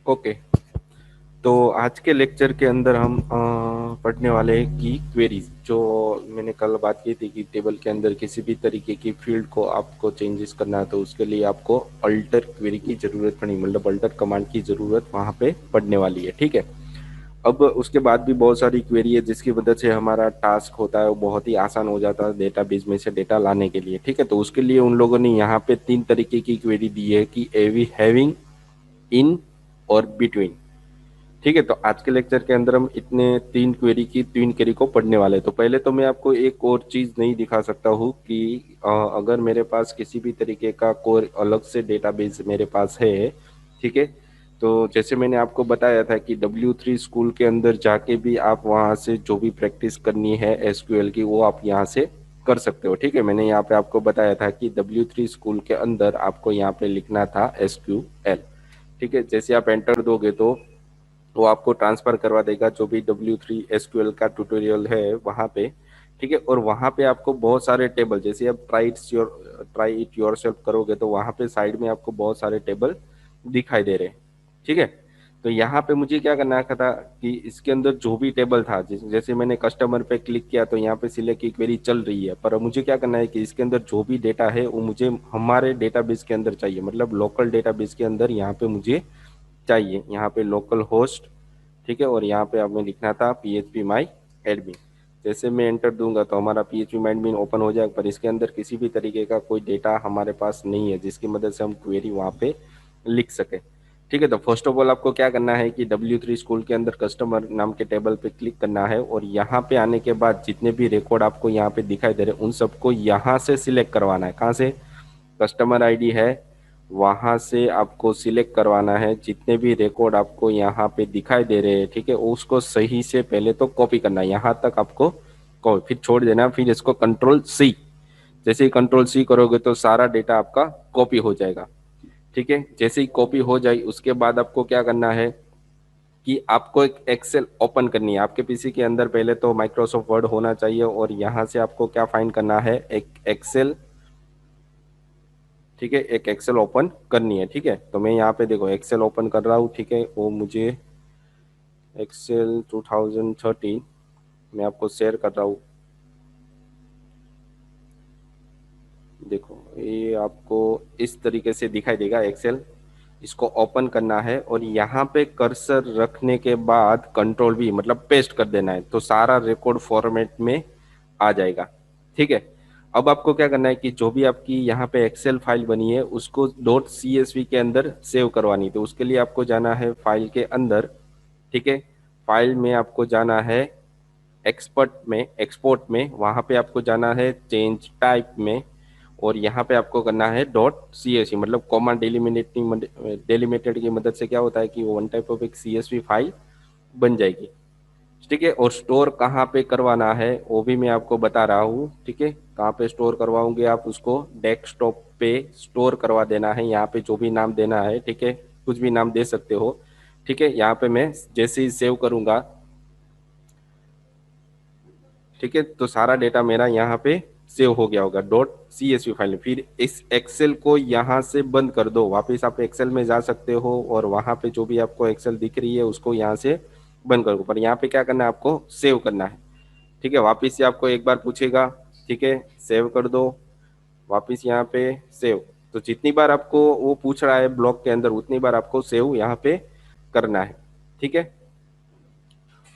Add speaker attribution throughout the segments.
Speaker 1: Okay. तो आज के लेक्चर के अंदर हम पढ़ने वाले हैं की क्वेरीज, जो मैंने कल बात की थी कि टेबल के अंदर किसी भी तरीके की फील्ड को आपको चेंजेस करना है तो उसके लिए आपको अल्टर क्वेरी की जरूरत पड़ी, मतलब अल्टर कमांड की जरूरत वहां पे पड़ने वाली है। ठीक है। अब उसके बाद भी बहुत सारी क्वेरी है जिसकी मदद से हमारा टास्क होता है वो बहुत ही आसान हो जाता है डेटाबेस में से डेटा लाने के लिए। ठीक है। तो उसके लिए उन लोगों ने यहाँ पे तीन तरीके की क्वेरी दी है कि एवी हैविंग, इन और बिटवीन। ठीक है। तो आज के लेक्चर के अंदर हम इतने तीन क्वेरी को पढ़ने वाले हैं। तो पहले तो मैं आपको एक और चीज नहीं दिखा सकता हूँ कि अगर मेरे पास किसी भी तरीके का कोई अलग से डेटाबेस मेरे पास है। ठीक है। तो जैसे मैंने आपको बताया था कि W3 स्कूल के अंदर जाके भी आप वहां से जो भी प्रैक्टिस करनी है एसक्यूएल की वो आप यहाँ से कर सकते हो। ठीक है। मैंने यहाँ पे आपको बताया था कि W3 स्कूल के अंदर आपको यहाँ पे लिखना था एसक्यूएल। ठीक है। जैसे आप एंटर दोगे तो वो आपको ट्रांसफर करवा देगा जो भी W3 एसक्यूएल का ट्यूटोरियल है वहाँ पे। ठीक है। और वहाँ पे आपको बहुत सारे टेबल, जैसे आप ट्राई इट योरसेल्फ करोगे तो वहाँ पे साइड में आपको बहुत सारे टेबल दिखाई दे रहे हैं। ठीक है। तो यहाँ पे मुझे क्या करना था कि इसके अंदर जो भी टेबल था, जैसे मैंने कस्टमर पे क्लिक किया तो यहाँ पे सिलेक्ट की क्वेरी चल रही है, पर अब मुझे क्या करना है कि इसके अंदर जो भी डेटा है वो मुझे हमारे डेटाबेस के अंदर चाहिए, मतलब लोकल डेटाबेस के अंदर यहाँ पे मुझे चाहिए। यहाँ पे लोकल होस्ट। ठीक है। और यहाँ पे हमें लिखना था PHP माई एडमिन। जैसे मैं एंटर दूंगा तो हमारा PHP माई एडमिन ओपन हो जाएगा, पर इसके अंदर किसी भी तरीके का कोई डेटा हमारे पास नहीं है जिसकी मदद से हम क्वेरी वहाँ पे लिख सके। ठीक है। तो फर्स्ट ऑफ ऑल आपको क्या करना है कि W3 स्कूल के अंदर कस्टमर नाम के टेबल पे क्लिक करना है और यहाँ पे आने के बाद जितने भी रिकॉर्ड आपको यहाँ पे दिखाई दे रहे हैं उन सबको यहाँ से सिलेक्ट करवाना है। कहाँ से? कस्टमर आईडी है वहां से आपको सिलेक्ट करवाना है। जितने भी रिकॉर्ड आपको यहाँ पे दिखाई दे रहे हैं, ठीक है, उसको सही से पहले तो कॉपी करना है यहाँ तक आपको, फिर छोड़ देना, फिर इसको कंट्रोल C। जैसे ही कंट्रोल C करोगे तो सारा डेटा आपका कॉपी हो जाएगा। ठीक है। जैसे ही कॉपी हो जाए उसके बाद आपको क्या करना है कि आपको एक एक्सेल ओपन करनी है। आपके पीसी के अंदर पहले तो माइक्रोसॉफ्ट वर्ड होना चाहिए और यहाँ से आपको क्या फाइंड करना है, एक एक्सेल। ठीक है। एक एक्सेल ओपन करनी है। ठीक है। तो मैं यहाँ पे देखो एक्सेल ओपन कर रहा हूँ। ठीक है। वो मुझे एक्सेल 2013 मैं आपको शेयर कर रहा हूँ। देखो ये आपको इस तरीके से दिखाई देगा एक्सेल। इसको ओपन करना है और यहाँ पे कर्सर रखने के बाद कंट्रोल V मतलब पेस्ट कर देना है तो सारा रिकॉर्ड फॉर्मेट में आ जाएगा। ठीक है। अब आपको क्या करना है कि जो भी आपकी यहाँ पे एक्सेल फाइल बनी है उसको .csv के अंदर सेव करवानी है। तो उसके लिए आपको जाना है फाइल के अंदर। ठीक है। फाइल में आपको जाना है एक्सपोर्ट में वहां पे आपको जाना है चेंज टाइप में और यहाँ पे आपको करना है .csv मतलब कॉमा डेलिमिटेड की मदद से क्या होता है कि वो वन टाइप ऑफ एक CSV फाइल बन जाएगी। ठीक है। और स्टोर कहाँ पे करवाना है वो भी मैं आपको बता रहा हूँ। ठीक है। कहाँ पे स्टोर करवाओगे आप उसको डेस्कटॉप पे स्टोर करवा देना है। यहाँ पे जो भी नाम देना है, ठीक है, कुछ भी नाम दे सकते हो। ठीक है। यहाँ पे मैं जैसे ही सेव करूंगा, ठीक है, तो सारा डेटा मेरा यहाँ पे सेव हो गया होगा .csv फाइल में। फिर इस एक्सेल को यहाँ से बंद कर दो, वापस आप एक्सेल में जा सकते हो और वहां पे जो भी आपको एक्सेल दिख रही है उसको यहाँ से बंद कर दो, पर यहाँ पे क्या करना है आपको सेव करना है। ठीक है। वापिस से आपको एक बार पूछेगा, ठीक है, सेव कर दो, वापिस यहाँ पे सेव। तो जितनी बार आपको वो पूछ रहा है ब्लॉक के अंदर उतनी बार आपको सेव यहाँ पे करना है। ठीक है।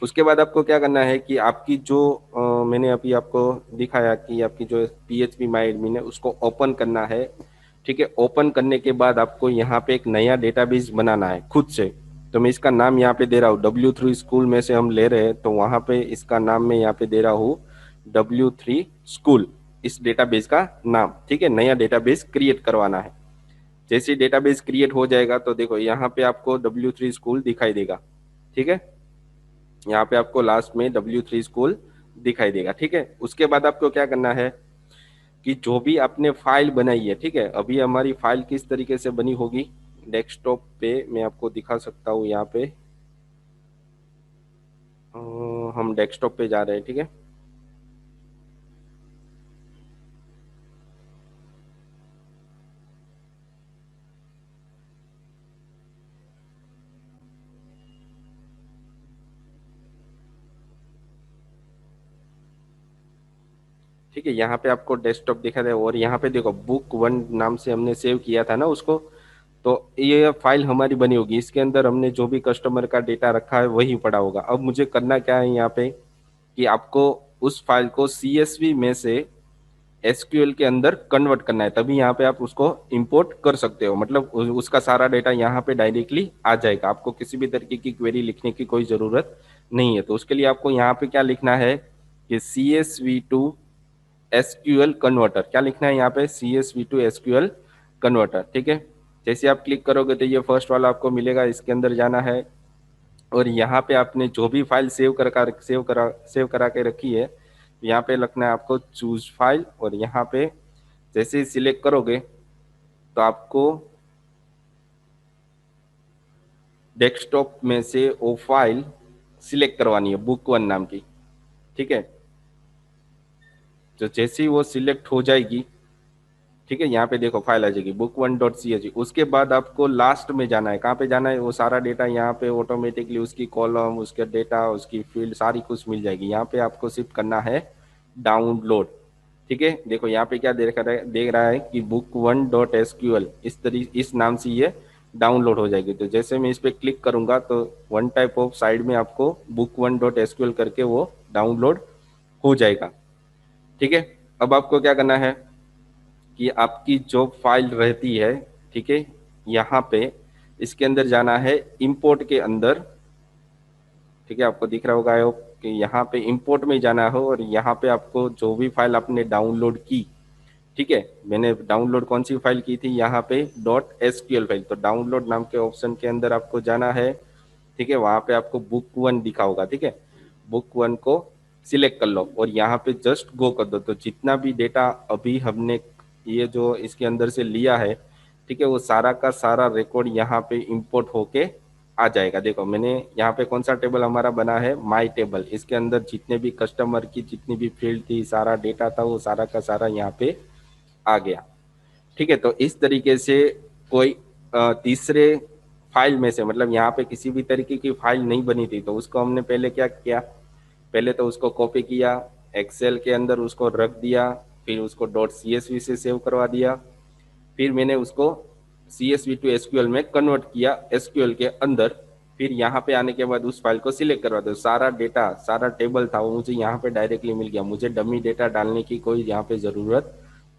Speaker 1: उसके बाद आपको क्या करना है कि आपकी जो मैंने अभी आपको दिखाया कि आपकी जो PHP माई एडमिन है उसको ओपन करना है। ठीक है। ओपन करने के बाद आपको यहाँ पे एक नया डेटाबेस बनाना है खुद से। तो मैं इसका नाम यहाँ पे दे रहा हूँ, W3 स्कूल में से हम ले रहे हैं तो वहाँ पे इसका नाम मैं यहाँ पे दे रहा हूँ W3 स्कूल, इस डेटाबेस का नाम। ठीक है। नया डेटाबेस क्रिएट करवाना है। जैसे डेटाबेस क्रिएट हो जाएगा तो देखो यहाँ पे आपको W3 स्कूल दिखाई देगा। ठीक है। यहाँ पे आपको लास्ट में W3 स्कूल दिखाई देगा। ठीक है। उसके बाद आपको क्या करना है कि जो भी आपने फाइल बनाई है, ठीक है, अभी हमारी फाइल किस तरीके से बनी होगी डेस्कटॉप पे मैं आपको दिखा सकता हूँ। यहाँ पे हम डेस्कटॉप पे जा रहे हैं। ठीक है। ठीक है, यहाँ पे आपको डेस्कटॉप दिखा दे, और यहाँ पे देखो बुक वन नाम से हमने सेव किया था ना उसको। तो ये फाइल हमारी बनी होगी, इसके अंदर हमने जो भी कस्टमर का डेटा रखा है वही पड़ा होगा। अब मुझे करना क्या है यहाँ पे, कि आपको उस फाइल को सीएसवी में से एसक्यूएल के अंदर कन्वर्ट करना है, तभी यहाँ पे आप उसको इंपोर्ट कर सकते हो। मतलब उसका सारा डेटा यहाँ पे डायरेक्टली आ जाएगा, आपको किसी भी तरीके की क्वेरी लिखने की कोई ज़रूरत नहीं है। तो उसके लिए आपको यहाँ पे क्या लिखना है कि CSV टू एसक्यूएल कन्वर्टर, क्या लिखना है यहाँ पे, CSV टू एसक्यूएल कन्वर्टर। ठीक है, जैसे आप क्लिक करोगे तो ये फर्स्ट वाला आपको मिलेगा, इसके अंदर जाना है, और यहाँ पे आपने जो भी फाइल सेव करा के रखी है, यहाँ पे लिखना है आपको चूज फाइल, और यहाँ पे जैसे ही सिलेक्ट करोगे तो आपको डेस्कटॉप में से वो फाइल सिलेक्ट करवानी है, बुक वन नाम की। ठीक है, तो जैसे ही वो सिलेक्ट हो जाएगी, ठीक है, यहाँ पे देखो फाइल आ जाएगी book1.ch। उसके बाद आपको लास्ट में जाना है, कहाँ पे जाना है, वो सारा डेटा यहाँ पे ऑटोमेटिकली उसकी कॉलम, उसके डेटा, उसकी फील्ड सारी कुछ मिल जाएगी। यहाँ पे आपको सिर्फ करना है डाउनलोड। ठीक है, देखो यहाँ पे क्या देख रहा है कि book1.sql, इस नाम से ये डाउनलोड हो जाएगी। तो जैसे मैं इस पर क्लिक करूंगा तो वन टाइप ऑफ साइड में आपको book1.sql करके वो डाउनलोड हो जाएगा। ठीक है, अब आपको क्या करना है कि आपकी जो फाइल रहती है, ठीक है, यहाँ पे इसके अंदर जाना है इंपोर्ट के अंदर। ठीक है, आपको दिख रहा होगा कि यहाँ पे इंपोर्ट में जाना हो, और यहाँ पे आपको जो भी फाइल आपने डाउनलोड की, ठीक है, मैंने डाउनलोड कौन सी फाइल की थी, यहाँ पे .sql फाइल, तो डाउनलोड नाम के ऑप्शन के अंदर आपको जाना है। ठीक है, वहाँ पे आपको बुक वन दिखा होगा। ठीक है, बुक वन को सिलेक्ट कर लो और यहाँ पे जस्ट गो कर दो। तो जितना भी डेटा अभी हमने ये जो इसके अंदर से लिया है, ठीक है, वो सारा का सारा रिकॉर्ड यहाँ पे इंपोर्ट होके आ जाएगा। देखो मैंने यहाँ पे कौन सा टेबल हमारा बना है, माई टेबल, इसके अंदर जितने भी कस्टमर की जितनी भी फील्ड थी, सारा डेटा था, वो सारा का सारा यहाँ पे आ गया। ठीक है, तो इस तरीके से कोई तीसरे फाइल में से, मतलब यहाँ पे किसी भी तरीके की फाइल नहीं बनी थी, तो उसको हमने पहले क्या किया, पहले तो उसको कॉपी किया, एक्सेल के अंदर उसको रख दिया, फिर उसको .csv से सेव करवा दिया, फिर मैंने उसको CSV टू एसक्यूएल में कन्वर्ट किया एसक्यूएल के अंदर। फिर यहाँ पे आने के बाद उस फाइल को सिलेक्ट करवा दो, सारा डेटा, सारा टेबल था वो मुझे यहाँ पे डायरेक्टली मिल गया, मुझे डमी डेटा डालने की कोई यहाँ पे ज़रूरत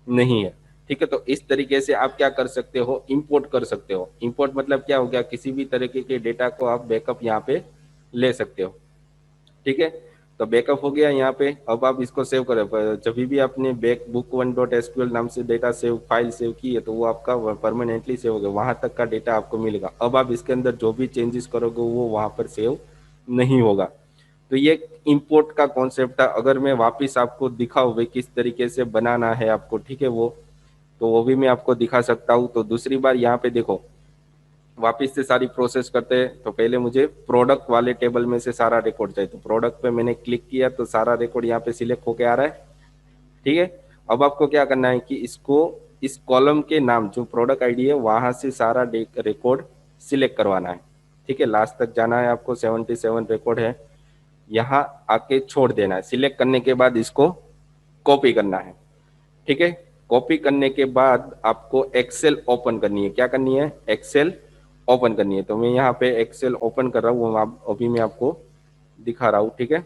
Speaker 1: नहीं है। ठीक है, तो इस तरीके से आप क्या कर सकते हो, इंपोर्ट कर सकते हो। इंपोर्ट मतलब क्या हो गया, किसी भी तरीके के डेटा को आप बैकअप यहाँ पे ले सकते हो। ठीक है, तो बैकअप हो गया यहाँ पे। अब आप इसको सेव करें, जब भी आपने बैक book1.sql नाम से डेटा सेव फाइल सेव की है, तो वो आपका परमानेंटली सेव हो गया, वहां तक का डेटा आपको मिलेगा। अब आप इसके अंदर जो भी चेंजेस करोगे वो वहां पर सेव नहीं होगा। तो ये इंपोर्ट का कॉन्सेप्ट था। अगर मैं वापिस आपको दिखाऊँ भाई किस तरीके से बनाना है आपको, ठीक है, वो तो वो भी मैं आपको दिखा सकता हूँ। तो दूसरी बार यहाँ पे देखो, वापिस से सारी प्रोसेस करते हैं, तो पहले मुझे प्रोडक्ट वाले टेबल में से सारा रिकॉर्ड चाहिए। तो प्रोडक्ट पे मैंने क्लिक किया तो सारा रिकॉर्ड यहाँ पे सिलेक्ट होके आ रहा है। ठीक है, अब आपको क्या करना है कि इसको इस कॉलम के नाम जो प्रोडक्ट आईडी है वहां से सारा रिकॉर्ड सिलेक्ट करवाना है। ठीक है, लास्ट तक जाना है आपको, 77 रिकॉर्ड है, यहाँ आके छोड़ देना है। सिलेक्ट करने के बाद इसको कॉपी करना है। ठीक है, कॉपी करने के बाद आपको एक्सेल ओपन करनी है। क्या करनी है, एक्सेल ओपन करनी है। तो मैं यहाँ पे एक्सेल ओपन कर रहा हूँ, अभी मैं आपको दिखा रहा हूँ। ठीक है,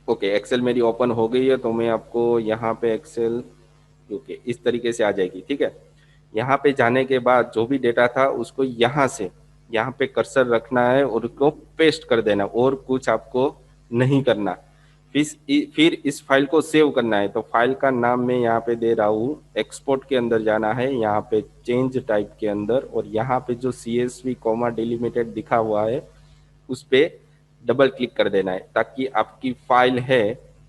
Speaker 1: ओके, एक्सेल मेरी ओपन हो गई है। तो मैं आपको यहाँ पे एक्सेल, ओके, इस तरीके से आ जाएगी। ठीक है, यहाँ पे जाने के बाद जो भी डेटा था उसको यहाँ से यहाँ पे कर्सर रखना है और उसको पेस्ट कर देना, और कुछ आपको नहीं करना। फिर इस फाइल को सेव करना है। तो फाइल का नाम मैं यहाँ पे दे रहा हूँ, एक्सपोर्ट के अंदर जाना है, यहाँ पे चेंज टाइप के अंदर, और यहाँ पे जो CSV कॉमा डिलिमिटेड दिखा हुआ है उस पर डबल क्लिक कर देना है, ताकि आपकी फाइल है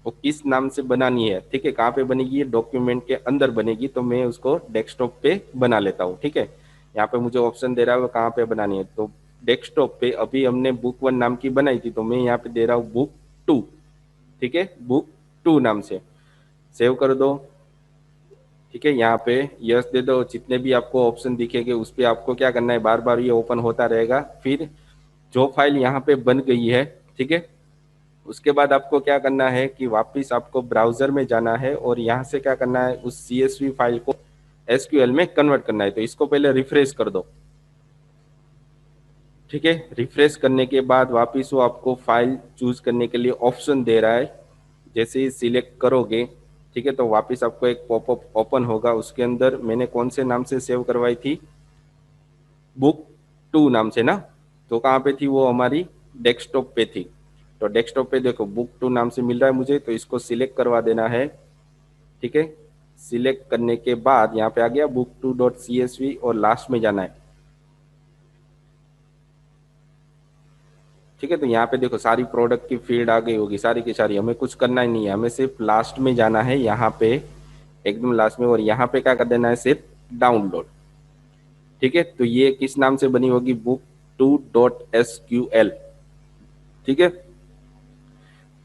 Speaker 1: वो किस नाम से बनानी है। ठीक है, कहाँ पे बनेगी, ये डॉक्यूमेंट के अंदर बनेगी, तो मैं उसको डेस्कटॉप पे बना लेता हूँ। ठीक है, यहाँ पे मुझे ऑप्शन दे रहा है कहाँ पे बनानी है, तो डेस्कटॉप पे अभी हमने बुक वन नाम की बनाई थी, तो मैं यहाँ पे दे रहा हूँ बुक टू। ठीक है, बुक टू नाम से सेव कर दो। ठीक है, यहाँ पे यस दे दो। जितने भी आपको ऑप्शन दिखेंगे उस पर आपको क्या करना है, बार बार ये ओपन होता रहेगा। फिर जो फाइल यहाँ पे बन गई है, ठीक है, उसके बाद आपको क्या करना है कि वापस आपको ब्राउजर में जाना है और यहाँ से क्या करना है, उस CSV फाइल को SQL में कन्वर्ट करना है। तो इसको पहले रिफ्रेश कर दो, ठीक है। रिफ्रेश करने के बाद वापस वो आपको फाइल चूज करने के लिए ऑप्शन दे रहा है। जैसे ही सिलेक्ट करोगे, ठीक है, तो वापस आपको एक पॉपअप ओपन होगा। उसके अंदर मैंने कौन से नाम से सेव करवाई थी, बुक 2 नाम से ना। तो कहाँ पे थी वो, हमारी डेस्कटॉप पे थी। तो डेस्कटॉप पे देखो बुक 2 नाम से मिल रहा है मुझे, तो इसको सिलेक्ट करवा देना है, ठीक है। सिलेक्ट करने के बाद यहाँ पे आ गया बुक 2.csv और लास्ट में जाना है, ठीक है। तो यहाँ पे देखो सारी प्रोडक्ट की फील्ड आ गई होगी, सारी की सारी। हमें कुछ करना ही नहीं है, हमें सिर्फ लास्ट में जाना है यहाँ पे, एकदम लास्ट में, और यहाँ पे क्या कर देना है, सिर्फ डाउनलोड, ठीक है। तो ये किस नाम से बनी होगी, बुक 2.sql, ठीक है।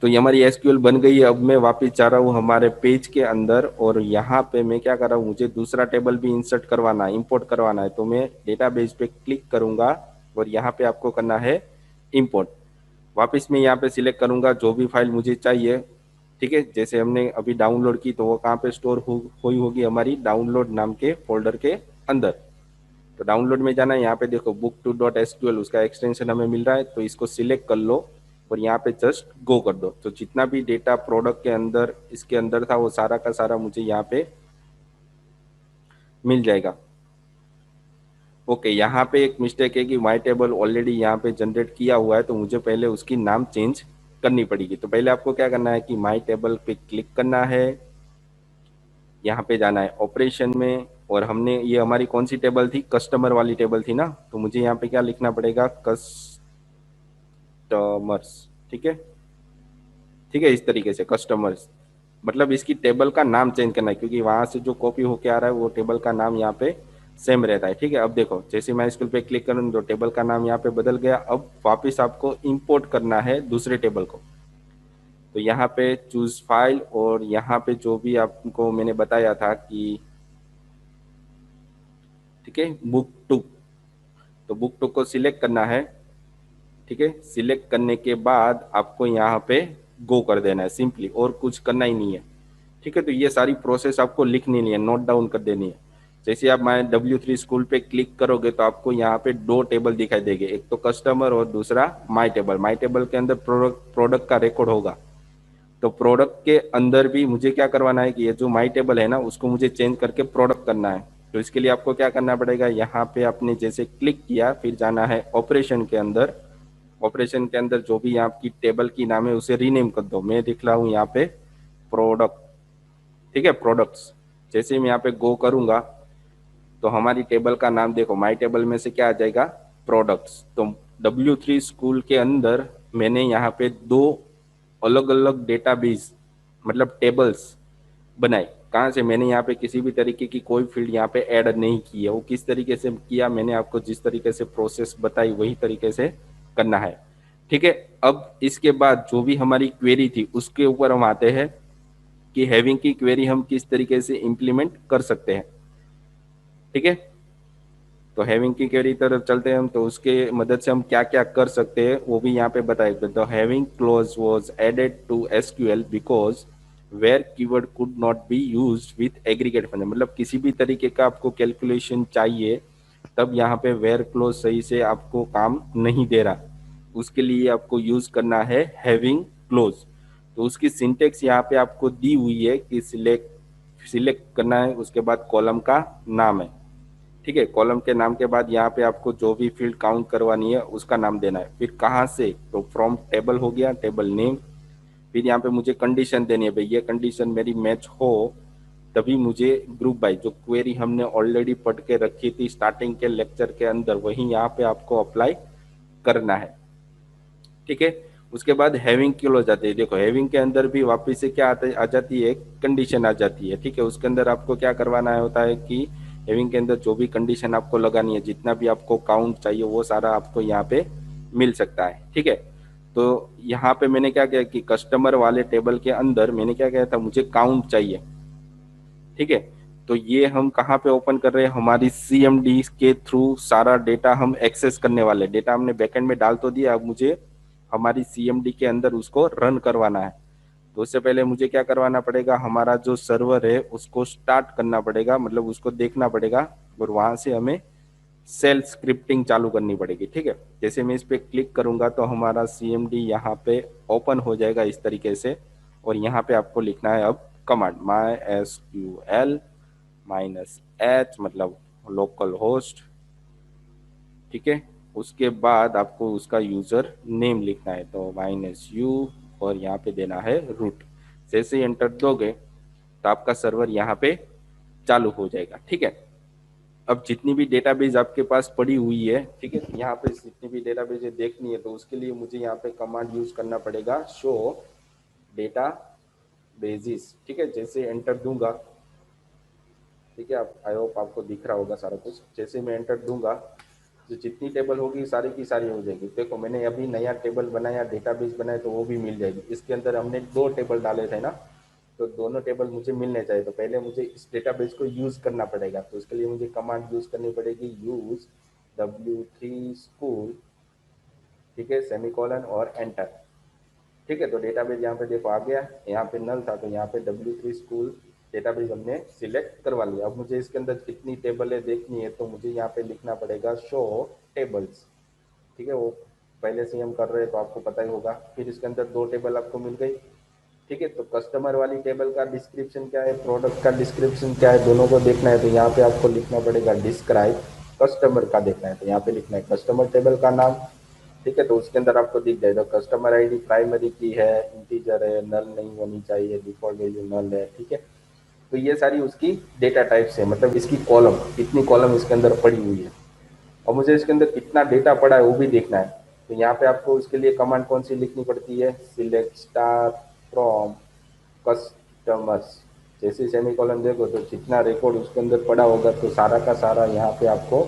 Speaker 1: तो ये हमारी एसक्यूएल बन गई है। अब मैं वापस जा रहा हूँ हमारे पेज के अंदर, और यहाँ पे मैं क्या कर रहा हूँ, मुझे दूसरा टेबल भी इंसर्ट करवाना है, इंपोर्ट करवाना है। तो मैं डेटाबेस पे क्लिक करूंगा और यहाँ पे आपको करना है इंपोर्ट। वापस मैं यहाँ पे सिलेक्ट करूंगा जो भी फाइल मुझे चाहिए, ठीक है। जैसे हमने अभी डाउनलोड की, तो वो कहाँ पे स्टोर हुई होगी, हमारी डाउनलोड नाम के फोल्डर के अंदर। तो डाउनलोड में जाना है, यहाँ पे देखो बुक 2.sql उसका एक्सटेंशन हमें मिल रहा है। तो इसको सिलेक्ट कर लो और यहाँ पे जस्ट गो कर दो। तो जितना भी डेटा प्रोडक्ट के अंदर इसके अंदर था वो सारा का सारा मुझे यहाँ पे मिल जाएगा। ओके, यहाँ पे एक मिस्टेक है कि माई टेबल ऑलरेडी यहाँ पे जनरेट किया हुआ है, तो मुझे पहले उसकी नाम चेंज करनी पड़ेगी। तो पहले आपको क्या करना है कि माई टेबल पे क्लिक करना है, यहाँ पे जाना है ऑपरेशन में, और हमने ये हमारी कौन सी टेबल थी, कस्टमर वाली टेबल थी ना। तो मुझे यहाँ पे क्या लिखना पड़ेगा, कस्टमर्स, ठीक है, ठीक है। इस तरीके से कस्टमर्स, मतलब इसकी टेबल का नाम चेंज करना है, क्योंकि वहां से जो कॉपी होके आ रहा है वो टेबल का नाम यहाँ पे सेम रहता है, ठीक है। अब देखो जैसे मैं स्कूल पे क्लिक करूँ तो टेबल का नाम यहाँ पे बदल गया। अब वापस आपको इंपोर्ट करना है दूसरे टेबल को। तो यहाँ पे चूज फाइल, और यहाँ पे जो भी आपको मैंने बताया था कि, ठीक है, बुक 2, तो बुक 2 को सिलेक्ट करना है, ठीक है। सिलेक्ट करने के बाद आपको यहाँ पे गो कर देना है सिंपली, और कुछ करना ही नहीं है, ठीक है। तो ये सारी प्रोसेस आपको लिखनी नहीं है, नोट डाउन कर देनी है। जैसे आप माई W3 स्कूल पे क्लिक करोगे तो आपको यहाँ पे दो टेबल दिखाई देंगे, एक तो कस्टमर और दूसरा माई टेबल। माई टेबल के अंदर प्रोडक्ट का रिकॉर्ड होगा। तो प्रोडक्ट के अंदर भी मुझे क्या करवाना है कि ये जो माई टेबल है ना, उसको मुझे चेंज करके प्रोडक्ट करना है। तो इसके लिए आपको क्या करना पड़ेगा, यहाँ पे आपने जैसे क्लिक किया, फिर जाना है ऑपरेशन के अंदर। ऑपरेशन के अंदर जो भी आपकी टेबल की नाम है उसे रीनेम कर दो। मैं दिख रहा हूँ यहाँ पे प्रोडक्ट, ठीक है, प्रोडक्ट्स। जैसे मैं यहाँ पे गो करूंगा तो हमारी टेबल का नाम देखो, माई टेबल में से क्या आ जाएगा, प्रोडक्ट्स। तो W3 स्कूल के अंदर मैंने यहाँ पे दो अलग अलग डेटाबेस, मतलब टेबल्स बनाए। कहाँ से, मैंने यहाँ पे किसी भी तरीके की कोई फील्ड यहाँ पे ऐड नहीं की है। वो किस तरीके से किया, मैंने आपको जिस तरीके से प्रोसेस बताई वही तरीके से करना है, ठीक है। अब इसके बाद जो भी हमारी क्वेरी थी उसके ऊपर हम आते हैं कि हैविंग की क्वेरी हम किस तरीके से इंप्लीमेंट कर सकते हैं, ठीक है। तो हैविंग की क्वेरी तरफ चलते हैं हम। तो उसके मदद से हम क्या क्या कर सकते हैं वो भी यहाँ पे बताए। The having clause was added to SQL because where keyword could not be used with aggregate function, मतलब किसी भी तरीके का आपको कैलकुलेशन चाहिए तब यहाँ पे वेयर क्लॉज सही से आपको काम नहीं दे रहा, उसके लिए आपको यूज करना है हैविंग क्लोज। तो उसकी सिंटेक्स यहाँ पे आपको दी हुई है कि सिलेक्ट करना है, उसके बाद कॉलम का नाम है, ठीक है। कॉलम के नाम के बाद यहाँ पे आपको जो भी फील्ड काउंट करवानी है उसका नाम देना है। फिर कहाँ से, तो फ्रॉम टेबल हो गया, टेबल नेम। फिर यहाँ पे मुझे कंडीशन देनी है, भाई ये कंडीशन मेरी मैच हो तभी मुझे ग्रुप बाय, जो क्वेरी हमने ऑलरेडी पढ़ के रखी थी स्टार्टिंग के लेक्चर के अंदर, वही यहाँ पे आपको अप्लाई करना है, ठीक है। उसके बाद हैविंग की हो जाती है। देखो हैविंग के अंदर भी वापिस से क्या आ जाती है, कंडीशन आ जाती है, ठीक है। उसके अंदर आपको क्या करवाना है होता है कि हैविंग के अंदर जो भी कंडीशन आपको लगानी है, जितना भी आपको काउंट चाहिए वो सारा आपको यहाँ पे मिल सकता है, ठीक है। तो यहाँ पे मैंने क्या किया कि कस्टमर वाले टेबल के अंदर मैंने क्या किया था, मुझे काउंट चाहिए, ठीक है। तो ये हम कहाँ पे ओपन कर रहे हैं, हमारी सीएमडी के थ्रू सारा डेटा हम एक्सेस करने वाले। डेटा हमने बैकएंड में डाल तो दिया, अब मुझे हमारी सीएमडी के अंदर उसको रन करवाना है। तो उससे पहले मुझे क्या करवाना पड़ेगा, हमारा जो सर्वर है उसको स्टार्ट करना पड़ेगा, मतलब उसको देखना पड़ेगा, और वहां से हमें सेल स्क्रिप्टिंग चालू करनी पड़ेगी। ठीक है, जैसे मैं इस पे क्लिक करूंगा तो हमारा सीएमडी यहाँ पे ओपन हो जाएगा इस तरीके से। और यहाँ पे आपको लिखना है अब कमांड MySQL -H, मतलब लोकल होस्ट। ठीक है, उसके बाद आपको उसका यूजर नेम लिखना है, तो -u, और यहाँ पे देना है रूट। जैसे ही एंटर दोगे तो आपका सर्वर यहाँ पे चालू हो जाएगा। ठीक है, अब जितनी भी डेटाबेस आपके पास पड़ी हुई है, ठीक है, यहाँ पे जितनी भी डेटाबेस देखनी है, तो उसके लिए मुझे यहाँ पे कमांड यूज करना पड़ेगा शो डेटा बेसिस। ठीक है, जैसे एंटर दूंगा, ठीक है, आप आई होप आपको दिख रहा होगा सारा कुछ। जैसे मैं एंटर दूंगा तो जितनी टेबल होगी सारी की सारी हो जाएगी। देखो मैंने अभी नया टेबल बनाया, डेटाबेस बनाया, तो वो भी मिल जाएगी। इसके अंदर हमने 2 टेबल डाले थे ना, तो दोनों टेबल मुझे मिलने चाहिए। तो पहले मुझे इस डेटाबेस को यूज करना पड़ेगा, तो उसके लिए मुझे कमांड यूज करनी पड़ेगी, यूज W3 स्कूल, ठीक है, सेमीकोलन और एंटर। ठीक है, तो डेटाबेस यहाँ पे देखो आ गया, यहाँ पे नल था तो यहाँ पे W3 स्कूल डेटाबेस हमने सिलेक्ट करवा लिया। अब मुझे इसके अंदर कितनी टेबल है देखनी है, तो मुझे यहाँ पे लिखना पड़ेगा शो टेबल्स। ठीक है, वो पहले से ही हम कर रहे हैं तो आपको पता ही होगा। फिर इसके अंदर 2 टेबल आपको मिल गई। ठीक है, तो कस्टमर वाली टेबल का डिस्क्रिप्शन क्या है, प्रोडक्ट का डिस्क्रिप्शन क्या है, दोनों को देखना है। तो यहाँ पे आपको लिखना पड़ेगा डिस्क्राइब कस्टमर का देखना है, तो यहाँ पे लिखना है कस्टमर टेबल का नाम। ठीक है, तो उसके अंदर आपको दिख जाएगा कस्टमर आईडी प्राइमरी की है, इंटीजर है, नल नहीं होनी चाहिए, डिफॉल्ट वैल्यू नल है। ठीक है, तो ये सारी उसकी डेटा टाइप्स है, मतलब इसकी कॉलम, कितनी कॉलम इसके अंदर पड़ी हुई है, और मुझे इसके अंदर कितना डेटा पड़ा है वो भी देखना है। तो यहाँ पे आपको उसके लिए कमांड कौन सी लिखनी पड़ती है, सिलेक्ट स्टार फ्रॉम कस्टमर्स। जैसे सेमीकोलन देखो तो जितना रिकॉर्ड उसके अंदर पड़ा होगा तो सारा का सारा यहाँ पे आपको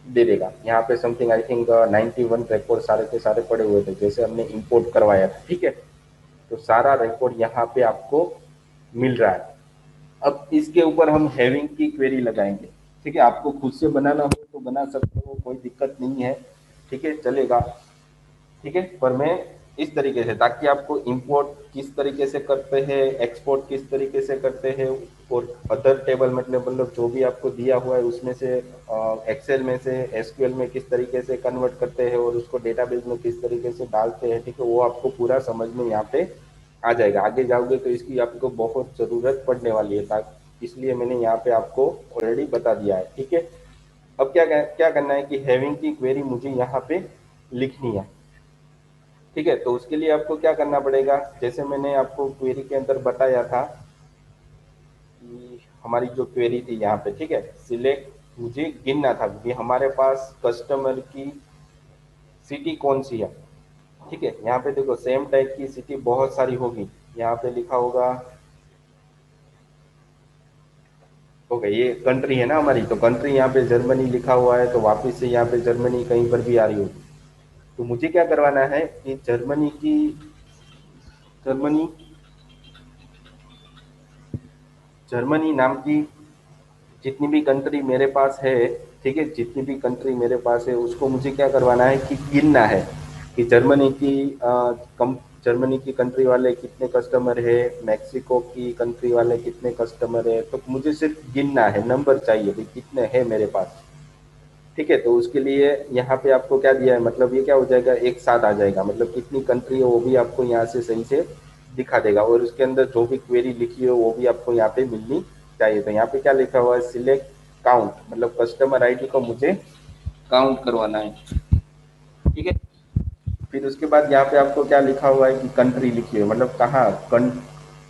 Speaker 1: दे देगा। यहाँ पे समथिंग आई थिंक 91 रिकॉर्ड सारे के सारे पड़े हुए थे, जैसे हमने इंपोर्ट करवाया था। ठीक है, तो सारा रिकॉर्ड यहाँ पे आपको मिल रहा है। अब इसके ऊपर हम हैविंग की क्वेरी लगाएंगे। ठीक है, आपको खुद से बनाना हो तो बना सकते हो, कोई दिक्कत नहीं है। ठीक है, चलेगा। ठीक है, पर मैं इस तरीके से, ताकि आपको इंपोर्ट किस तरीके से करते हैं, एक्सपोर्ट किस तरीके से करते हैं, और अदर टेबल मतलब जो भी आपको दिया हुआ है उसमें से एक्सेल में से एसक्यूएल में किस तरीके से कन्वर्ट करते हैं और उसको डेटाबेस में किस तरीके से डालते हैं। ठीक है, वो आपको पूरा समझ में यहाँ पे आ जाएगा। आगे जाओगे तो इसकी आपको बहुत ज़रूरत पड़ने वाली है, ताकि इसलिए मैंने यहाँ पे आपको ऑलरेडी बता दिया है। ठीक है, अब क्या क्या करना है कि हैविंग की क्वेरी मुझे यहाँ पे लिखनी है। ठीक है, तो उसके लिए आपको क्या करना पड़ेगा, जैसे मैंने आपको क्वेरी के अंदर बताया था कि हमारी जो क्वेरी थी यहाँ पे, ठीक है, सिलेक्ट, मुझे गिनना था कि हमारे पास कस्टमर की सिटी कौन सी है। ठीक है, यहाँ पे देखो सेम टाइप की सिटी बहुत सारी होगी। यहाँ पे लिखा होगा, ओके, ये कंट्री है ना हमारी, तो कंट्री यहाँ पे जर्मनी लिखा हुआ है, तो वापस से यहाँ पे जर्मनी कहीं पर भी आ रही होगी। तो मुझे क्या करवाना है कि जर्मनी जर्मनी नाम की जितनी भी कंट्री मेरे पास है, ठीक है, जितनी भी कंट्री मेरे पास है उसको मुझे क्या करवाना है कि गिनना है कि जर्मनी की कंट्री वाले कितने कस्टमर है, मैक्सिको की कंट्री वाले कितने कस्टमर है। तो मुझे सिर्फ गिनना है, नंबर चाहिए कि कितने हैं मेरे पास। ठीक है, तो उसके लिए यहाँ पे आपको क्या दिया है, मतलब ये क्या हो जाएगा, एक साथ आ जाएगा, मतलब कितनी कंट्री है वो भी आपको यहाँ से सही से दिखा देगा, और उसके अंदर जो भी क्वेरी लिखी हो वो भी आपको यहाँ पे मिलनी चाहिए। तो यहाँ पे क्या लिखा हुआ है, सिलेक्ट काउंट, मतलब कस्टमर आईडी को मुझे काउंट करवाना है। ठीक है, फिर उसके बाद यहाँ पे आपको क्या लिखा हुआ है कि कंट्री लिखी है, मतलब कहाँ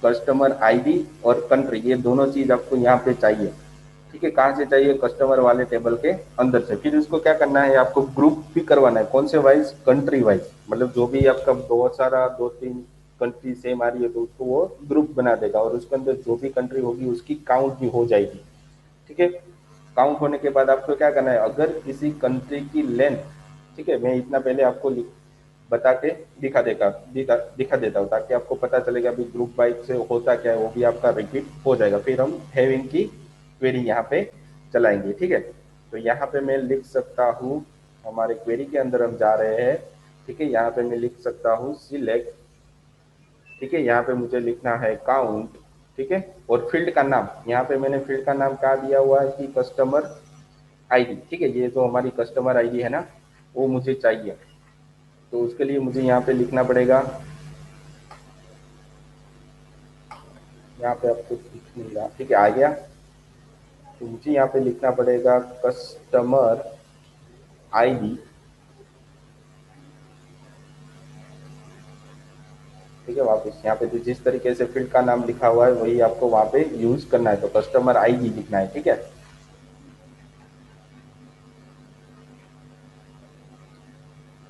Speaker 1: कस्टमर आईडी और कंट्री, ये दोनों चीज आपको यहाँ पे चाहिए। ठीक है, कहाँ से चाहिए, कस्टमर वाले टेबल के अंदर से। फिर उसको क्या करना है, आपको ग्रुप भी करवाना है, कौन से वाइज, कंट्री वाइज, मतलब जो भी आपका बहुत सारा 2-3 कंट्री सेम आ रही है तो उसको वो ग्रुप बना देगा, और उसके अंदर जो भी कंट्री होगी उसकी काउंट भी हो जाएगी। ठीक है, काउंट होने के बाद आपको क्या करना है, अगर किसी कंट्री की लेंथ, ठीक है, मैं इतना पहले आपको बता के दिखा देता हूँ, ताकि आपको पता चलेगा भी ग्रुप बाइक से होता क्या है, वो भी आपका रिपीट हो जाएगा। फिर हम हैविंग की क्वेरी यहाँ पे चलाएंगे। ठीक है, तो यहाँ पे मैं लिख सकता हूँ, हमारे क्वेरी के अंदर हम जा रहे हैं। ठीक है, यहाँ पे मैं लिख सकता हूँ सिलेक्ट। ठीक है, यहाँ पे मुझे लिखना है काउंट। ठीक है, और फील्ड का नाम, यहाँ पे मैंने फील्ड का नाम क्या दिया हुआ है कि कस्टमर आईडी। ठीक है, ये जो हमारी कस्टमर आईडी है ना, वो मुझे चाहिए। तो उसके लिए मुझे यहाँ पे लिखना पड़ेगा, यहाँ पे आपको दिख नहीं रहा, ठीक है आ गया। तो मुझे यहाँ पे लिखना पड़ेगा कस्टमर आईडी। ठीक है, वापस यहाँ पे तो जिस तरीके से फील्ड का नाम लिखा हुआ है वही आपको वहां पे यूज करना है, तो कस्टमर आईडी लिखना है। ठीक है,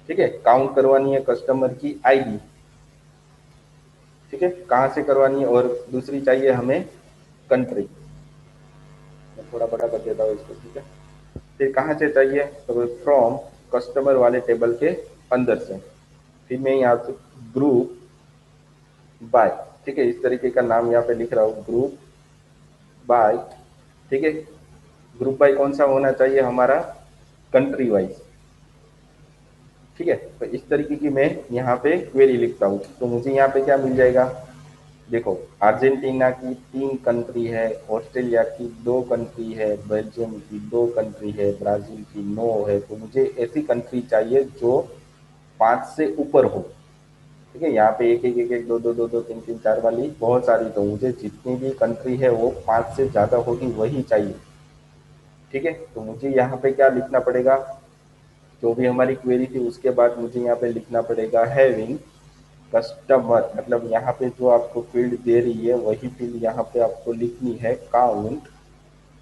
Speaker 1: ठीक है, काउंट करवानी है कस्टमर की आईडी। ठीक है, कहाँ से करवानी है, और दूसरी चाहिए हमें कंट्री। मैं थोड़ा बड़ा कर देता हूँ इसको। ठीक है, फिर कहाँ से चाहिए, तो फ्रॉम कस्टमर वाले टेबल के अंदर से। फिर मैं यहाँ से ग्रुप बाय, ठीक है, इस तरीके का नाम यहाँ पे लिख रहा हूँ, ग्रुप बाय। ठीक है, ग्रुप बाय कौन सा होना चाहिए हमारा, कंट्री वाइज। ठीक है, तो इस तरीके की मैं यहाँ पे क्वेरी लिखता हूँ। तो मुझे यहाँ पे क्या मिल जाएगा, देखो, अर्जेंटीना की 3 कंट्री है, ऑस्ट्रेलिया की 2 कंट्री है, बेल्जियम की 2 कंट्री है, ब्राजील की 9 है। तो मुझे ऐसी कंट्री चाहिए जो 5 से ऊपर हो। ठीक है, यहाँ पे एक एक एक एक दो दो दो दो तीन तीन चार वाली बहुत सारी, तो मुझे जितनी भी कंट्री है वो 5 से ज्यादा होगी वही चाहिए। ठीक है, तो मुझे यहाँ पे क्या लिखना पड़ेगा, जो भी हमारी क्वेरी थी उसके बाद मुझे यहाँ पे लिखना पड़ेगा हैविंग कस्टमर, मतलब यहाँ पे जो आपको फील्ड दे रही है वही फील्ड यहाँ पे आपको लिखनी है काउंट।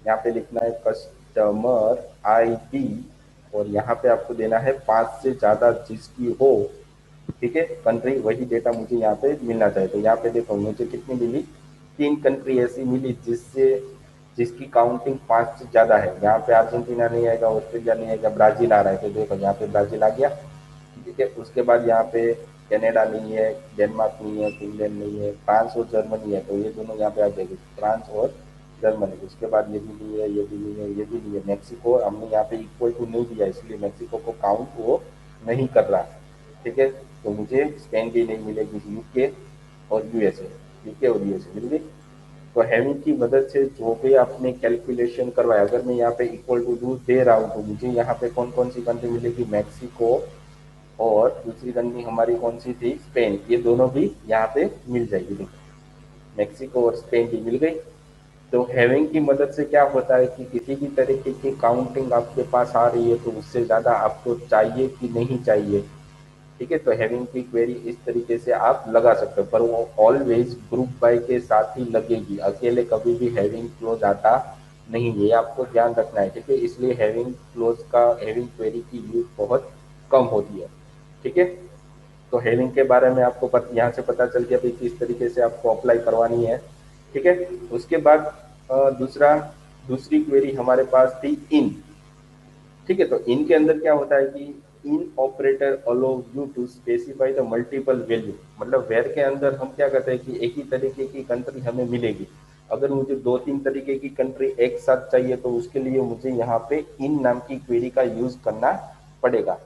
Speaker 1: यहाँ पे लिखना है कस्टमर आईडी, और यहाँ पे आपको देना है 5 से ज्यादा जिसकी हो। ठीक है, कंट्री वही डेटा मुझे यहाँ पे मिलना चाहिए। तो यहाँ पे देखो मुझे कितनी मिली, 3 कंट्री ऐसी मिली जिससे जिसकी काउंटिंग 5 से ज्यादा है। यहाँ पे अर्जेंटीना नहीं आएगा, ऑस्ट्रेलिया नहीं आएगा, ब्राजील आ रहा है, तो देखो यहाँ पे ब्राजील आ गया। ठीक है, उसके बाद यहाँ पे कनाडा नहीं है, डेनमार्क नहीं है, फिनलैंड नहीं है, फ्रांस और जर्मनी है, तो ये दोनों यहाँ पे आ जाएंगे, फ्रांस और जर्मनी। उसके बाद ये भी नहीं है, ये भी नहीं है, ये भी नहीं है, मैक्सिको हमने यहाँ पे इक्वल टू नहीं दिया, इसलिए मैक्सिको को काउंट वो नहीं कर रहा। ठीक है, तो मुझे स्पेन भी नहीं मिलेगी, यूके और यूएसए, यूके और यूएसए मिल गई। तो हैविंग की मदद से जो भी आपने कैलकुलेशन करवाया, अगर मैं यहाँ पे इक्वल टू डू दे रहा हूँ तो मुझे यहाँ पे कौन कौन सी कंट्री मिलेगी, मैक्सिको, और दूसरी कंट्री हमारी कौन सी थी, स्पेन, ये दोनों भी यहाँ पे मिल जाएगी। देखो, मैक्सिको और स्पेन भी मिल गई। तो हैविंग की मदद से क्या होता है कि किसी भी तरीके की काउंटिंग आपके पास आ रही है तो उससे ज़्यादा आपको चाहिए कि नहीं चाहिए। ठीक है, तो हैविंग की क्वेरी इस तरीके से आप लगा सकते हो, पर वो ऑलवेज ग्रुप बाय के साथ ही लगेगी, अकेले कभी भी हैविंग क्लोज आता नहीं है, ये आपको ध्यान रखना है। ठीक है, इसलिए हैविंग क्लोज का, हैविंग क्वेरी की यूज बहुत कम होती है। ठीक है, तो हैविंग के बारे में आपको यहाँ से पता चल गया भाई किस तरीके से आपको अप्लाई करवानी है। ठीक है, उसके बाद दूसरी क्वेरी हमारे पास थी इन। ठीक है, तो इन के अंदर क्या होता है कि in operator allow you to specify the multiple value, मतलब वेर के अंदर हम क्या करते हैं कि एक ही तरीके की कंट्री हमें मिलेगी, अगर मुझे 2-3 तरीके की कंट्री एक साथ चाहिए तो उसके लिए मुझे यहाँ पे इन नाम की क्वेरी का यूज करना पड़ेगा।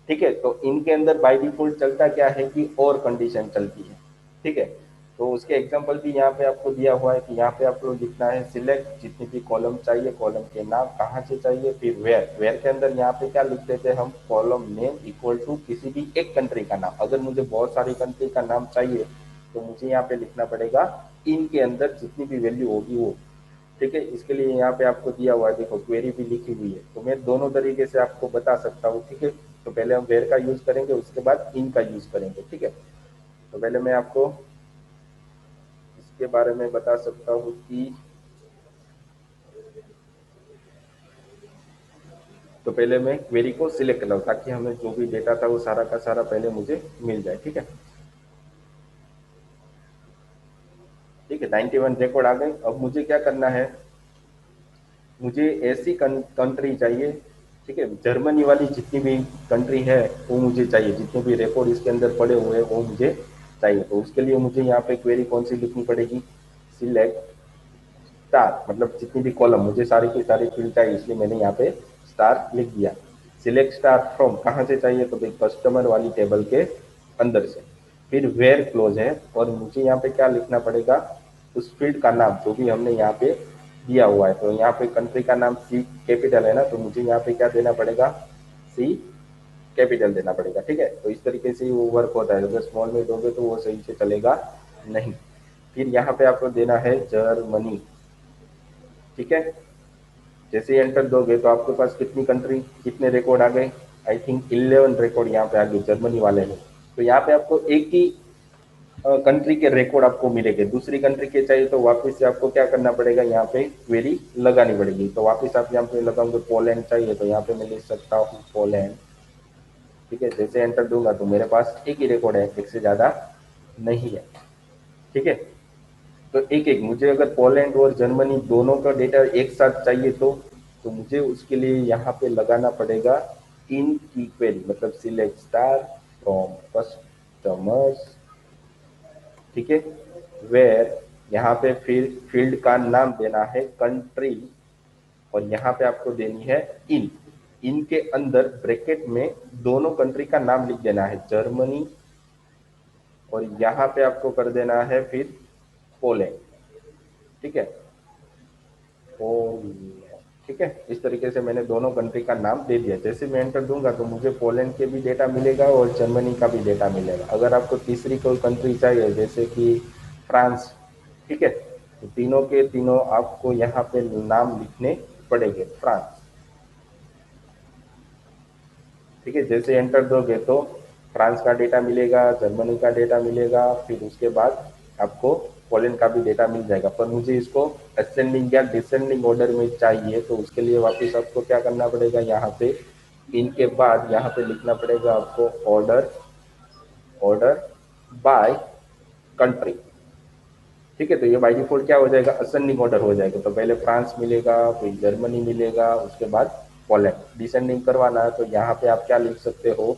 Speaker 1: ठीक है, तो इनके अंदर बाय डिफॉल्ट चलता क्या है कि और कंडीशन चलती है। ठीक है, तो उसके एग्जांपल भी यहाँ पे आपको दिया हुआ है कि यहाँ पे आपको लिखना है सिलेक्ट, जितनी भी कॉलम चाहिए, कॉलम के नाम कहाँ से चाहिए, फिर वेयर, वेयर के अंदर यहाँ पे क्या लिख देते हैं हम, कॉलम नेम इक्वल टू किसी भी एक कंट्री का नाम। अगर मुझे बहुत सारी कंट्री का नाम चाहिए तो मुझे यहाँ पे लिखना पड़ेगा इनके अंदर जितनी भी वैल्यू होगी वो। ठीक है, इसके लिए यहाँ पे आपको दिया हुआ है, देखो क्वेरी भी लिखी हुई है, तो मैं दोनों तरीके से आपको बता सकता हूँ। ठीक है, तो पहले हम वेयर का यूज करेंगे, उसके बाद इन का यूज करेंगे। ठीक है, तो पहले मैं आपको इसके बारे में बता सकता हूँ कि, तो पहले मैं क्वेरी को सिलेक्ट कर लूँ ताकि हमें जो भी डेटा था वो सारा का सारा पहले मुझे मिल जाए। ठीक है, ठीक है, 91 रिकॉर्ड आ गए। अब मुझे क्या करना है, मुझे ऐसी कंट्री चाहिए, ठीक है, जर्मनी वाली जितनी भी कंट्री है वो मुझे चाहिए, जितने भी रिकॉर्ड इसके अंदर पड़े हुए हैं वो मुझे चाहिए। तो उसके लिए मुझे यहाँ पे क्वेरी कौन सी लिखनी पड़ेगी, सिलेक्ट स्टार, मतलब जितनी भी कॉलम, मुझे सारी की सारी फील्ड चाहिए इसलिए मैंने यहाँ पे स्टार लिख दिया। सिलेक्ट स्टार फ्रॉम कहाँ से चाहिए, तो भाई कस्टमर वाली टेबल के अंदर से। फिर वेयर क्लोज है, और मुझे यहाँ पे क्या लिखना पड़ेगा, उस फील्ड का नाम जो भी हमने यहाँ पे दिया हुआ है। तो यहाँ पे कंट्री का नाम सी कैपिटल है ना, तो मुझे यहाँ पे क्या देना पड़ेगा, सी कैपिटल देना पड़ेगा। ठीक है, तो इस तरीके से वो वर्क होता है। अगर स्मॉल में दोगे तो वो सही से चलेगा नहीं। फिर यहाँ पे आपको देना है जर्मनी। ठीक है, जैसे ही एंटर दोगे तो आपके पास कितनी कंट्री, कितने रिकॉर्ड आ गए, आई थिंक 11 रिकॉर्ड यहाँ पे आ गए जर्मनी वाले में। तो यहाँ पे आपको एक ही कंट्री के रिकॉर्ड आपको मिलेंगे। दूसरी कंट्री के चाहिए तो वापस से आपको क्या करना पड़ेगा, यहाँ पे क्वेरी लगानी पड़ेगी। तो वापस आप यहाँ पे लगाओगे, पोलैंड चाहिए तो यहाँ पे मैं लिख सकता हूँ पोलैंड। ठीक है, जैसे एंटर दूंगा तो मेरे पास एक ही रिकॉर्ड है, एक से ज्यादा नहीं है। ठीक है, तो एक एक मुझे अगर पोलैंड और जर्मनी दोनों का डेटा एक साथ चाहिए तो मुझे उसके लिए यहाँ पे लगाना पड़ेगा इन की क्वेरी, मतलब सिलेक्ट स्टार फ्रॉम कस्टमर्स। ठीक है, वेयर यहाँ पे फिर फील्ड का नाम देना है कंट्री, और यहाँ पे आपको देनी है इन। इन के अंदर ब्रैकेट में दोनों कंट्री का नाम लिख देना है, जर्मनी, और यहाँ पे आपको कर देना है फिर पोलैंड। ठीक है, पोलैंड। ठीक है, इस तरीके से मैंने दोनों कंट्री का नाम दे दिया। जैसे मैं एंटर दूंगा तो मुझे पोलैंड के भी डेटा मिलेगा और जर्मनी का भी डेटा मिलेगा। अगर आपको तीसरी कोई कंट्री चाहिए जैसे कि फ्रांस, ठीक है, तो तीनों के तीनों आपको यहाँ पे नाम लिखने पड़ेंगे, फ्रांस। ठीक है, जैसे एंटर दोगे तो फ्रांस का डेटा मिलेगा, जर्मनी का डेटा मिलेगा, फिर उसके बाद आपको पोलैंड का भी डेटा मिल जाएगा। पर मुझे इसको असेंडिंग या डिसेंडिंग ऑर्डर में चाहिए, तो उसके लिए वापस आपको क्या करना पड़ेगा, यहाँ पे इनके बाद यहाँ पे लिखना पड़ेगा आपको ऑर्डर, ऑर्डर बाय कंट्री। ठीक है, तो ये बाय डिफॉल्ट क्या हो जाएगा, असेंडिंग ऑर्डर हो जाएगा। तो पहले फ्रांस मिलेगा, फिर जर्मनी मिलेगा, उसके बाद पोलैंड। डिसेंडिंग करवाना है तो यहाँ पे आप क्या लिख सकते हो,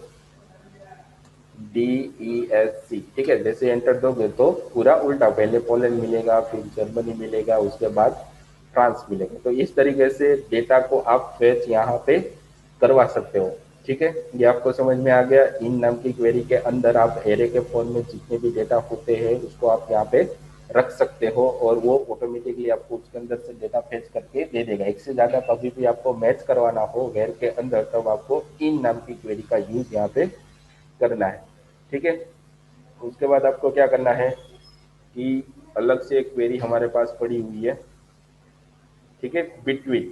Speaker 1: DESC। ठीक है, जैसे एंटर दोगे तो पूरा उल्टा, पहले पोलैंड मिलेगा, फिर जर्मनी मिलेगा, उसके बाद फ्रांस मिलेगा। तो इस तरीके से डेटा को आप फेच यहाँ पे करवा सकते हो। ठीक है, ये आपको समझ में आ गया। इन नाम की क्वेरी के अंदर आप एरे के फॉर्म में जितने भी डेटा होते हैं उसको आप यहाँ पे रख सकते हो, और वो ऑटोमेटिकली आपको उसके अंदर से डेटा फेच करके दे देगा। एक से ज्यादा कभी भी आपको मैच करवाना हो वेर के अंदर, तब आपको इन नाम की क्वेरी का यूज यहाँ पे करना है। ठीक है, उसके बाद आपको क्या करना है कि अलग से एक क्वेरी हमारे पास पड़ी हुई है, ठीक है, बिटवीन।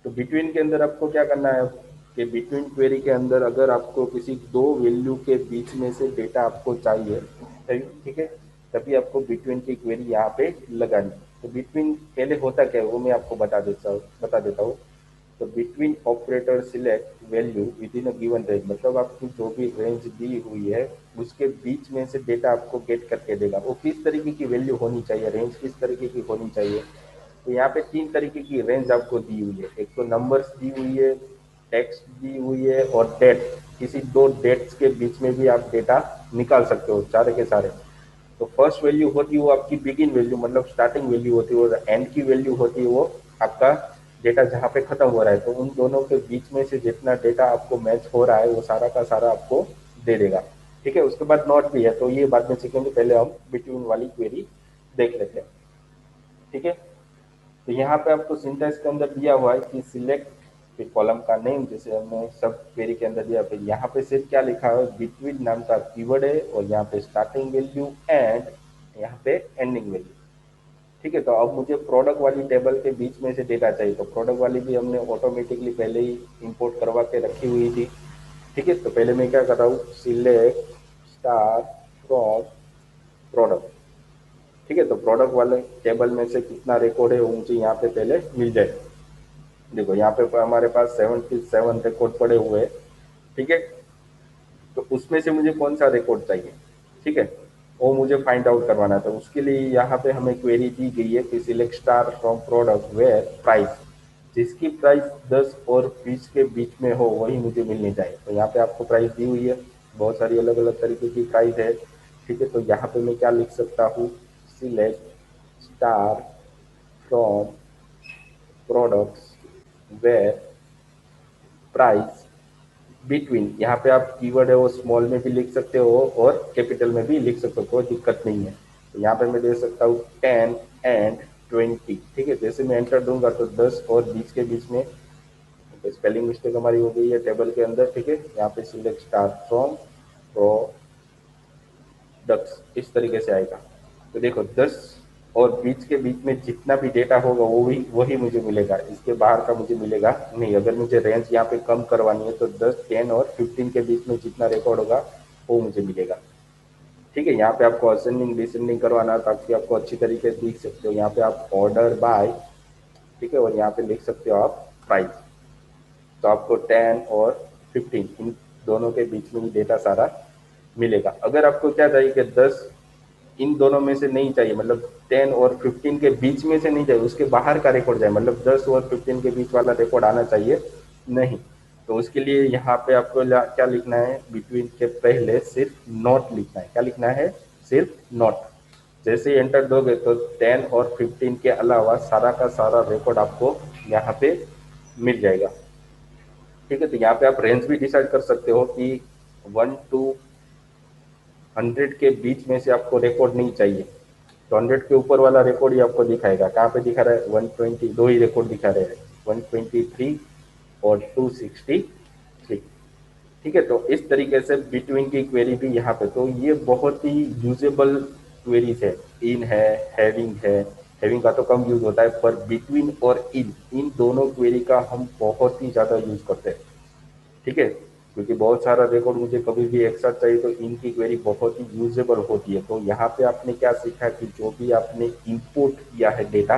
Speaker 1: तो बिटवीन के अंदर आपको क्या करना है कि बिटवीन क्वेरी के अंदर अगर आपको किसी दो वैल्यू के बीच में से डेटा आपको चाहिए, ठीक है, तभी आपको बिटवीन की क्वेरी यहाँ पे लगानी। तो बिटवीन पहले होता क्या है वो मैं आपको बता देता हूँ। तो between operator select value with in a given range, मतलब आपकी जो भी रेंज दी हुई है उसके बीच में से डेटा आपको गेट करके देगा। वो किस तरीके की वैल्यू होनी चाहिए, रेंज किस तरीके की होनी चाहिए, तो यहाँ पे तीन तरीके की रेंज आपको दी हुई है। एक तो नंबर्स दी हुई है, टेक्स्ट दी हुई है, और डेट। किसी दो डेट्स के बीच में भी आप डेटा निकाल सकते हो, सारे के सारे। तो फर्स्ट वैल्यू होती है वो आपकी बिगिन वैल्यू, मतलब स्टार्टिंग वैल्यू होती है, और एंड की वैल्यू होती है वो आपका डेटा जहाँ पे खत्म हो रहा है। तो उन दोनों के बीच में से जितना डेटा आपको मैच हो रहा है वो सारा का सारा आपको दे देगा। ठीक है, उसके बाद नॉट भी है, तो ये बाद में सीखेंगे, पहले हम बिटवीन वाली क्वेरी देख लेते हैं। ठीक है, तो यहाँ पे आपको सिंटेक्स के अंदर दिया हुआ है कि सिलेक्ट, फिर कॉलम का नेम जैसे हमने सब क्वेरी के अंदर दिया, फिर यहाँ पे सिर्फ क्या लिखा है, बिटवीन नाम का कीवर्ड है, और यहाँ पे स्टार्टिंग वैल्यू एंड यहाँ पे एंडिंग वैल्यू। ठीक है, तो अब मुझे प्रोडक्ट वाली टेबल के बीच में से डेटा चाहिए, तो प्रोडक्ट वाली भी हमने ऑटोमेटिकली पहले ही इंपोर्ट करवा के रखी हुई थी। ठीक है, तो पहले मैं क्या कर रहा हूँ, सिलेक्ट स्टार फ्रॉम प्रोडक्ट। ठीक है, तो प्रोडक्ट वाले टेबल में से कितना रिकॉर्ड है वो मुझे यहाँ पे पहले मिल जाए। देखो यहाँ पे हमारे पास 77 रिकॉर्ड पड़े हुए हैं। ठीक है, तो उसमें से मुझे कौन सा रिकॉर्ड चाहिए, ठीक है, वो मुझे फाइंड आउट करवाना था। उसके लिए यहाँ पे हमें क्वेरी दी गई है कि select star from product where price, जिसकी प्राइस 10 और 20 के बीच में हो वही मुझे मिलनी चाहिए। तो यहाँ पे आपको प्राइस दी हुई है, बहुत सारी अलग अलग तरीके की प्राइस है। ठीक है, तो यहाँ पे मैं क्या लिख सकता हूँ, select star from products where price between, यहाँ पे आप कीवर्ड है वो स्मॉल में भी लिख सकते हो और कैपिटल में भी लिख सकते हो, कोई दिक्कत नहीं है। तो यहाँ पे मैं दे सकता हूँ 10 and 20। ठीक है, जैसे मैं एंटर दूंगा तो 10 और 20 के बीच में, तो स्पेलिंग मिस्टेक हमारी हो गई है टेबल के अंदर। ठीक है, यहाँ पे सिलेक्ट स्टार फ्रॉम प्रोडक्ट्स, इस तरीके से आएगा। तो देखो 10 और 20 के बीच में जितना भी डेटा होगा वो भी वही मुझे मिलेगा, इसके बाहर का मुझे मिलेगा नहीं। अगर मुझे रेंज यहाँ पे कम करवानी है तो 10, 10 और 15 के बीच में जितना रिकॉर्ड होगा वो मुझे मिलेगा। ठीक है, यहाँ पे आपको असेंडिंग डिसेंडिंग करवाना है ताकि आपको अच्छी तरीके से लिख सकते हो। यहाँ पे आप ऑर्डर बाय, ठीक है, और यहाँ पे लिख सकते हो आप प्राइस। तो आपको 10 और 15 इन दोनों के बीच में ही डेटा सारा मिलेगा। अगर आपको क्या चाहिए कि 10 इन दोनों में से नहीं चाहिए, मतलब 10 और 15 के बीच में से नहीं चाहिए, उसके बाहर का रिकॉर्ड चाहिए, मतलब 10 और 15 के बीच वाला रिकॉर्ड आना चाहिए नहीं, तो उसके लिए यहाँ पे आपको क्या लिखना है, बिटवीन के पहले सिर्फ नॉट लिखना है। क्या लिखना है? सिर्फ नॉट। जैसे ही एंटर दोगे तो 10 और 15 के अलावा सारा का सारा रिकॉर्ड आपको यहाँ पे मिल जाएगा। ठीक है, तो यहाँ पे आप रेंज भी डिसाइड कर सकते हो कि 1 to 100 के बीच में से आपको रिकॉर्ड नहीं चाहिए, तो 100 के ऊपर वाला रिकॉर्ड ही आपको दिखाएगा। कहाँ पे दिखा रहा है? 120, दो ही रिकॉर्ड दिखा रहे हैं, 123 और 263। ठीक है, तो इस तरीके से बिटवीन की क्वेरी भी यहाँ पे, तो ये बहुत ही यूजेबल क्वेरीज है। इन है, हैविंग का तो कम यूज होता है, पर बिटवीन और इन दोनों क्वेरी का हम बहुत ही ज्यादा यूज करते हैं। ठीक है, क्योंकि बहुत सारा रिकॉर्ड मुझे कभी भी एक साथ चाहिए तो इनकी क्वेरी बहुत ही यूजेबल होती है। तो यहाँ पे आपने क्या सीखा कि जो भी आपने इंपोर्ट किया है डेटा,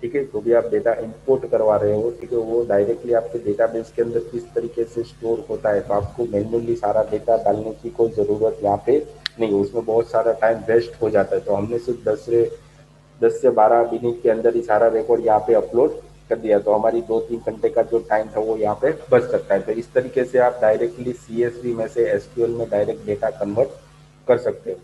Speaker 1: ठीक है, जो भी आप डेटा इंपोर्ट करवा रहे हो, ठीक है, वो डायरेक्टली आपके डेटाबेस के अंदर किस तरीके से स्टोर होता है। तो आपको मैन्युअली सारा डेटा डालने की कोई ज़रूरत यहाँ पे नहीं, उसमें बहुत सारा टाइम वेस्ट हो जाता है। तो हमने सिर्फ 10 से 12 मिनट के अंदर ही सारा रिकॉर्ड यहाँ पे अपलोड कर दिया, तो हमारी 2-3 घंटे का जो टाइम था वो यहाँ पे बच सकता है। तो इस तरीके से आप डायरेक्टली CSV में से SQL में डायरेक्ट डेटा कन्वर्ट कर सकते हो।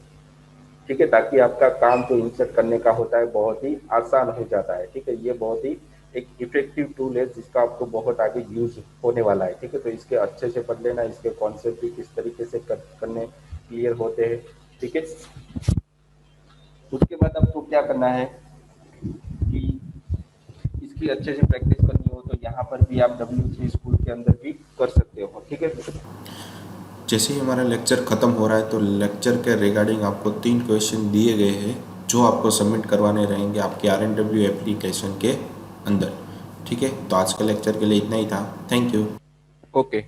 Speaker 1: ठीक है, ताकि आपका काम जो इंसर्ट करने का होता है बहुत ही आसान हो जाता है। ठीक है, ये बहुत ही एक इफेक्टिव टूल है जिसका आपको बहुत आगे यूज होने वाला है। ठीक है, तो इसके अच्छे से पढ़ लेना, इसके कॉन्सेप्ट भी किस तरीके से करने क्लियर होते हैं। ठीक है, उसके बाद आपको क्या करना है कि इसकी अच्छे से प्रैक्टिस करनी हो तो यहाँ पर भी आप W3 स्कूल के अंदर भी कर सकते हो। ठीक है,
Speaker 2: जैसे ही हमारा लेक्चर ख़त्म हो रहा है तो लेक्चर के रिगार्डिंग आपको 3 क्वेश्चन दिए गए हैं जो आपको सबमिट करवाने रहेंगे आपके RNW एप्लीकेशन के अंदर। ठीक है, तो आज के लेक्चर के लिए इतना ही था। Thank you.
Speaker 1: ओके।